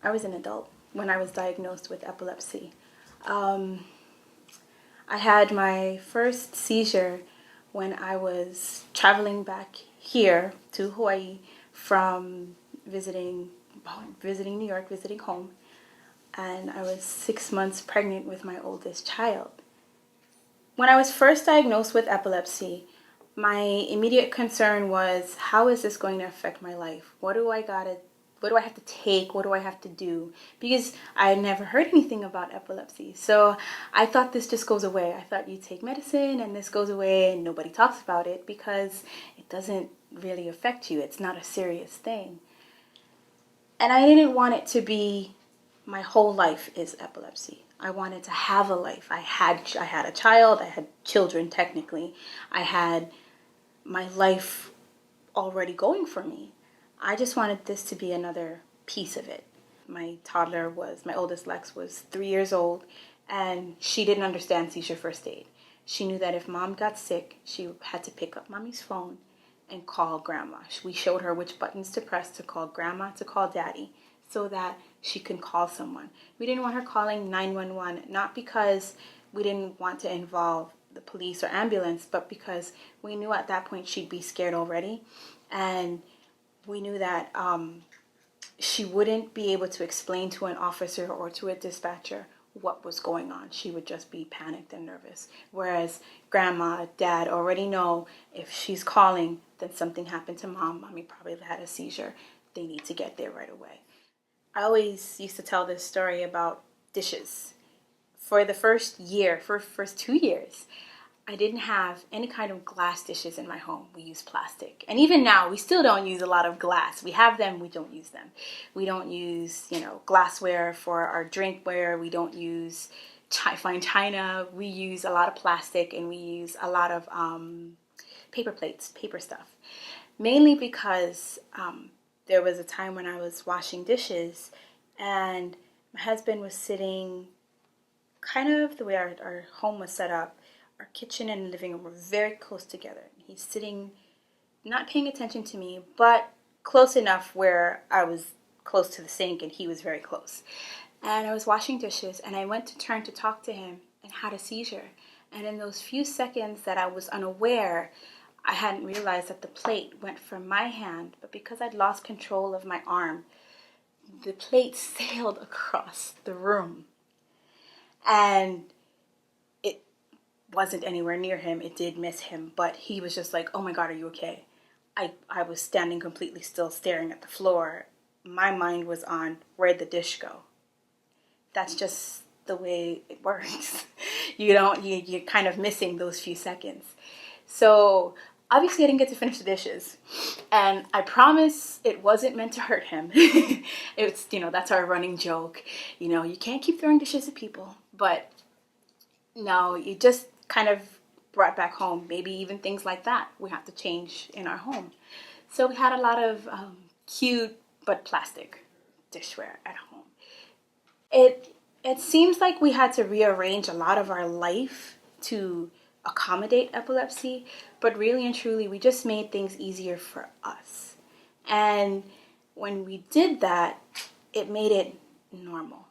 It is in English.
I was an adult when I was diagnosed with epilepsy. I had my first seizure when I was traveling back here to Hawaii from visiting New York, visiting home, and I was 6 months pregnant with my oldest child. When I was first diagnosed with epilepsy, my immediate concern was, how is this going to affect my life? What do I have to take? What do I have to do? Because I had never heard anything about epilepsy. So I thought this just goes away. I thought you take medicine and this goes away and nobody talks about it because it doesn't really affect you. It's not a serious thing. And I didn't want it to be my whole life is epilepsy. I wanted to have a life. I had a child. I had children technically. I had my life already going for me. I just wanted this to be another piece of it. My oldest Lex was 3 years old, and she didn't understand seizure first aid. She knew that if mom got sick, she had to pick up mommy's phone and call grandma. We showed her which buttons to press to call grandma, to call daddy, so that she can call someone. We didn't want her calling 911, not because we didn't want to involve the police or ambulance, but because we knew at that point she'd be scared already. And we knew that she wouldn't be able to explain to an officer or to a dispatcher what was going on. She would just be panicked and nervous. Whereas grandma, dad already know if she's calling, then something happened to mom. Mommy probably had a seizure. They need to get there right away. I always used to tell this story about dishes. For the first 2 years, I didn't have any kind of glass dishes in my home. We use plastic. And even now, we still don't use a lot of glass. We have them, we don't use them. We don't use, glassware for our drinkware. We don't use fine china. We use a lot of plastic, and we use a lot of paper plates, paper stuff. Mainly because there was a time when I was washing dishes, and my husband was sitting kind of the way our home was set up. Our kitchen and living room were very close together. He's sitting, not paying attention to me, but close enough where I was close to the sink and he was very close. And I was washing dishes, and I went to turn to talk to him and had a seizure. And in those few seconds that I was unaware, I hadn't realized that the plate went from my hand, but because I'd lost control of my arm, the plate sailed across the room. And it wasn't anywhere near him. It did miss him, but he was just like, "Oh my God, are you okay?" I was standing completely still, staring at the floor. My mind was on, where'd the dish go? That's just the way it works. You're kind of missing those few seconds. So obviously I didn't get to finish the dishes, and I promise it wasn't meant to hurt him. It's, that's our running joke. You can't keep throwing dishes at people, but no, you just kind of brought back home, maybe even things like that we have to change in our home. So we had a lot of cute but plastic dishware at home. It seems like we had to rearrange a lot of our life to accommodate epilepsy, but really and truly we just made things easier for us. And when we did that, it made it normal.